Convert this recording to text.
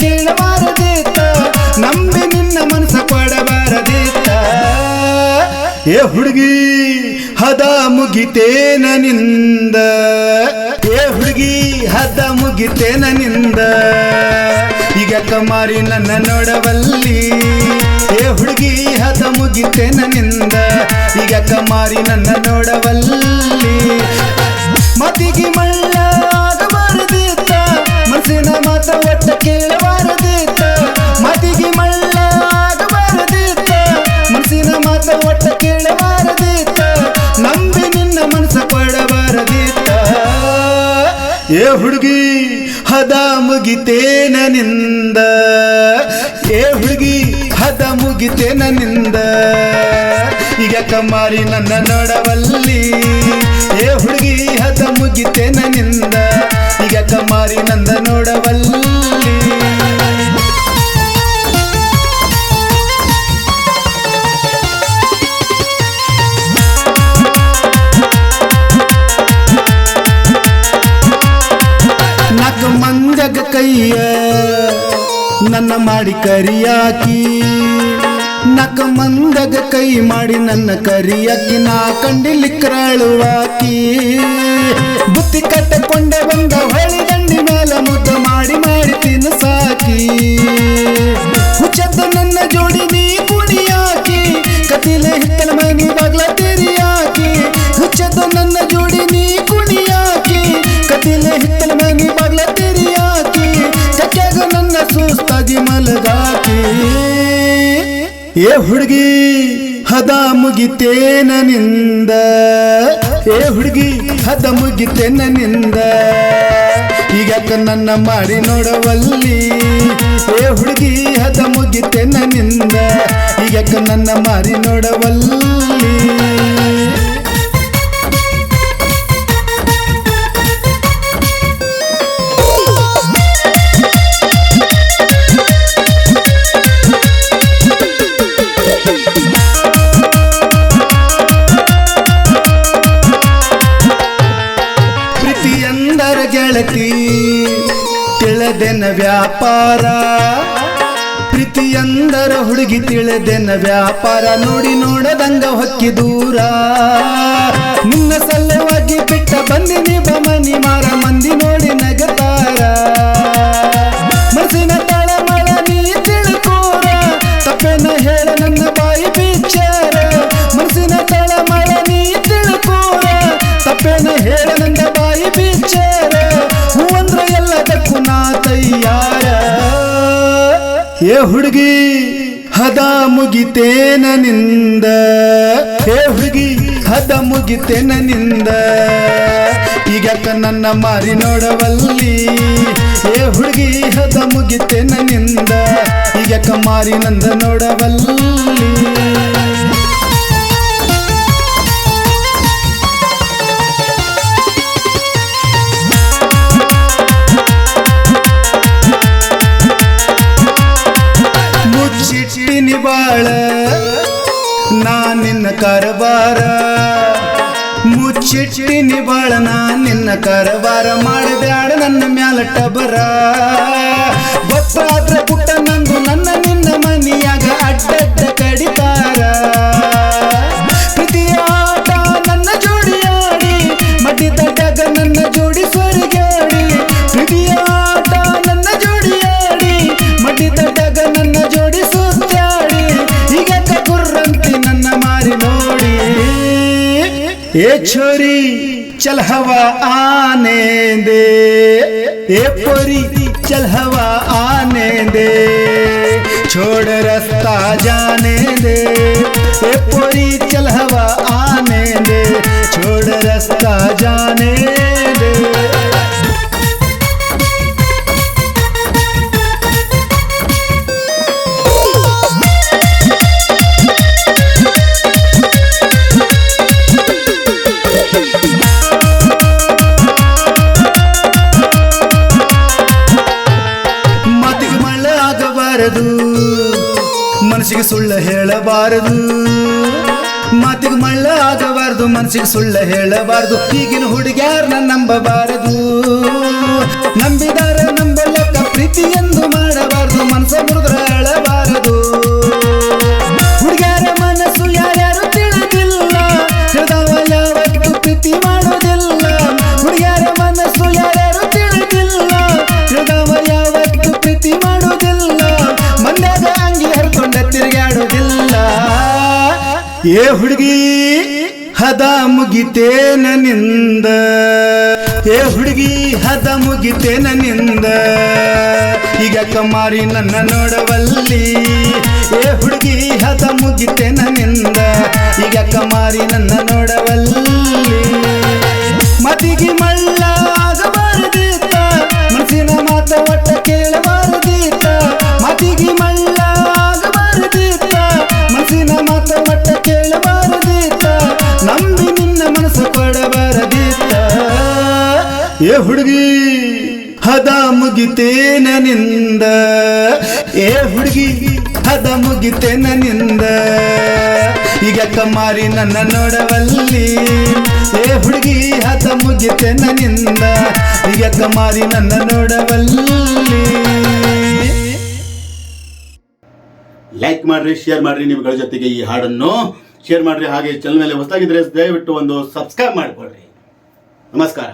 ಕೇಳಬಾರದಿತ್ತ ನಂಬಿ ನಿನ್ನ ಮನಸ ಕೊಡಬಾರದಿತ್ತ ಏ ಹುಡುಗಿ ಹದ ಮುಗಿತೇನ ನಿಂದ ಏ ಹುಡುಗಿ ಹದ ಮುಗಿತೇನ ನಿಂದ ಈಗ ಕಮಾರಿ ನನ್ನ ನೋಡವಲ್ಲಿ ಏ ಹುಡುಗಿ ಹದ ಮುಗಿತೇನ ನಿಂದ ಈಗ ಕಮಾರಿ ನನ್ನ ನೋಡವಲ್ಲಿ ಮತಿಗೆ ಮಳ್ಳ ಆಗಬಾರದಿತ್ತ ಮನಸ್ಸಿನ ಮಾತ ಒಟ್ಟ ಕೇಳಬಾರದಿತ್ತ ಮತಿಗೆ ಮಳ್ಳ ಆಗಬಾರದಿತ್ತ ಮನಸ್ಸಿನ ಮಾತ ಒಟ್ಟ ಕೇಳಬಾರದಿತ್ತ ನಂಬಿ ನಿನ್ನ ಮನಸ್ಸ ಕೊಡಬಾರದಿತ್ತ ಏ ಹುಡುಗಿ ಹದ ಮುಗಿತೇನ ನಿಂದ ಏ ಹುಡುಗಿ ಹದ ಮುಗಿತೇನ ನಿಂದ ಈಗ ಕಮಾರಿ ನನ್ನ ನೋಡವಲ್ಲಿ ಏ ಹುಡುಗಿ ಹದ ಮುಗಿತೇನ ನಿಂದ ಈಗ ಕಮಾರಿ ನಂದ ನೋಡವಲ್ಲಿ ನಾಲ್ಕು ಮಂಜಗ ಕೈಯ ನನ್ನ ಮಾಡಿ ಕರಿಯಾಕಿ ನಾಲ್ಕು ಮಂದಗ ಕೈ ಮಾಡಿ ನನ್ನ ಕರಿಯಾಕಿ ನಾ ಕಂಡಿಲಿಕ್ಕರಾಳುವಾಕಿ ಬುತ್ತಿ ಕಟ್ಟಕೊಂಡೆ ಬಂದ ಹೊಳಿ ದಂಡಿ ಮೇಲೆ ಮುದ್ದ ಮಾಡಿ ಮಾಡಿ ತಿನ್ಸಾಕಿ ಹುಚ್ಚದ್ದ ನನ್ನ ಜೋಡಿ ನೀ ಕುಣಿಯಾಕಿ ಕತಿಲೆ ಹಿತ್ತಲ ಮನಿ ಬಾಗ್ಲ ತೆರಿಯಾಕಿ ಹುಚ್ಚದ್ದ ನನ್ನ ಜೋಡಿ ನೀ ಕುಣಿಯಾಕಿ ಕತಿಲೆ ಹಿತ್ತಲ ಮನಿ ಬಾಗ್ಲ ತೆರಿಯಾಕಿ ಚಕ್ಯಾಗ ನನ್ನ ಸುಸ್ತಾಗಿ ಮಲಗಾಕಿ ಏ ಹುಡುಗಿ ಹದ ಮುಗಿತೇನ ನಿಂದ ಏ ಹುಡುಗಿ ಹದ ಮುಗಿತೇನ ನಿಂದ ಈಗ ನನ್ನ ಮಾಡಿ ನೋಡವಲ್ಲಿ ಏ ಹುಡುಗಿ ಹದ ಮುಗಿತೇನ ನಿಂದ ಈಗ ನನ್ನ ಮಾರಿ ನೋಡವಲ್ಲಿ ಪ್ರೀತಿಯಂದರ ಗೆಳತಿ ತಿಳಿದೆನ ವ್ಯಾಪಾರ ಪ್ರೀತಿಯಂದರ ಹುಡುಗಿ ತಿಳಿದೆನ ವ್ಯಾಪಾರ ನೋಡಿ ನೋಡದಂಗ ಹೊಕ್ಕಿ ದೂರ ನಿನ್ನ ಸಲುವಾಗಿ ಬಿಟ್ಟ ಬಂದಿನಿ ಬಮನಿ ಮಾರ ಮಂದಿ ನೋಡಿ ನಗತಾರ ಮನಸ್ಸಿನ ತಳಮಳ ನೀ ತಿಳ್ಕೋರ ತಪ್ಪೇನ ಹೇಳ ನನ್ನ ಬಾಯಿ ಬಿಚ್ಚಾರ ಮನಸ್ಸಿನ ತಳಮಳ ನೀ ತಿಳ್ಕೋರ ತಪ್ಪೇನ ಹೇಳ ನನ್ನ ಬಾಯಿ ಬಿಚ್ಚಾರ ಹೂವಂದ್ರ ಎಲ್ಲದಕ್ಕೂ ನಾ ತಯ್ಯಾರ ಏ ಹುಡುಗಿ ಹದ ಮುಗಿತೇನ ನಿಂದ ಏ ಹುಡುಗಿ ಹದ ಮುಗಿತೇನ ನಿಂದ ಈಗ ನನ್ನ ಮಾರಿ ನೋಡವಲ್ಲಿ ಏ ಹುಡುಗಿ ಹದ ಮುಗಿತೇನ ನಿಂದ ಈಗ ಮಾರಿ ನಂದ ನೋಡವಲ್ಲಿ ಮುಚ್ಚಿಟ್ಟಿನಿ ಬಾಳ ನಾ ನಿನ್ನ ಕರಬಾರ ಮುಚ್ಚಿಟ್ಟಿನಿ ಬಾಳ ನಾ ನಿನ್ನ ಕರಬಾರ ಮಾಡಬ್ಯಾಡ ನನ್ನ ಮ್ಯಾಲ ಟಬರ ಗೊತ್ತಾದ್ರೆ ಪುಟ್ಟ ನಂದು ನನ್ನ ನಿನ್ನ ಮನಿಯಾಗ ಅಡ್ಡಡ್ಡ ಕಡಿತಾರ ಪ್ರೀತಿಯ ಆಟ ನನ್ನ ಜೋಡಿಯಾಡಿ ಮಡಿದಡ್ಡಾಗ ನನ್ನ ಜೋಡಿ ಸ್ವರ್ಗಾಡಿ ಪ್ರೀತಿಯ ಆಟ ನನ್ನ ಜೋಡಿಯಾಡಿ ಮಡಿದಡ್ಡಾಗ ನನ್ನ ಜೋಡಿ ಸುತ್ತಾಡಿ ಈಗ ಗುರ್ರಂತಿ ನನ್ನ ಮಾರಿ ನೋಡಿ ए छोरी चल हवा आने दे ए पोरी चल हवा आने दे छोड़ रास्ता जाने दे ए पोरी चल हवा आने दे छोड़ रास्ता जाने दे ಮನಸ್ಸಿಗೆ ಸುಳ್ಳು ಹೇಳಬಾರದು ಮಾತಿಗೆ ಮಳ್ಳ ಆಗಬಾರದು ಮನಸ್ಸಿಗೆ ಸುಳ್ಳು ಹೇಳಬಾರದು ಈಗಿನ ಹುಡುಗ್ಯಾರನ್ನ ನಂಬಬಾರದು ನಂಬಿದಾರ ನಂಬಲಕ್ಕ ಪ್ರೀತಿ ಎಂದು ಮಾಡಬಾರದು ಏ ಹುಡುಗಿ ಹದ ಮುಗಿತೇನ ನಿಂದ, ಏ ಹುಡುಗಿ ಹದ ಮುಗಿತೇನ ನಿಂದ, ಈಗ ಕಮಾರಿ ನನ್ನ ನೋಡವಲ್ಲಿ. ಏ ಹುಡುಗಿ ಹದ ಮುಗಿತೇನ ನಿಂದ, ಈಗ ಕಮಾರಿ ನನ್ನ ನೋಡವಲ್ಲಿ. ಮತಿಗೆ ಮಳ್ಳ ಆಗಬಾರದೀತ, ಮನಸ್ಸಿನ ಮಾತ ಒಟ್ಟ ಕೇಳಬಾರದೀತ. ಮತಿಗೆ ಮಳ್ಳ ಆಗಬಾರದೀತ, ಮನಸ್ಸಿನ ಮಾತ ಒಟ್ಟ ಕೇಳಬಾರದೀತ. ನಂಬಿ ನಿನ್ನ ಮನಸ್ಸು ಕೊಡಬಾರದೀತ. ಏ ಹುಡುಗಿ ಹದ ಮುಗಿತೇನ ನಿಂದ, ಏ ಹುಡುಗಿ ಹದ ಮುಗಿತೇನ ನಿಂದ, ಈಗ ಕಮಾರಿ ನನ್ನ ನೋಡವಲ್ಲಿ. ಏ ಹುಡುಗಿ ಹದ ಮುಗಿತೇನ ನಿಂದ, ಈಗ ಕಮಾರಿ ನನ್ನ ನೋಡವಲ್ಲಿ. ಲೈಕ್ ಮಾಡ್ರಿ, ಶೇರ್ ಮಾಡ್ರಿ, ನಿಮ್ಗಳ ಜೊತೆಗೆ ಈ ಹಾಡನ್ನು ಶೇರ್ ಮಾಡ್ರಿ. ಹಾಗೆ ಚಾನಲ್ ಮೇಲೆ ಹೊಸದಾಗಿದ್ರೆ ದಯವಿಟ್ಟು ಒಂದು ಸಬ್ಸ್ಕ್ರೈಬ್ ಮಾಡಿಕೊಡ್ರಿ. ನಮಸ್ಕಾರ.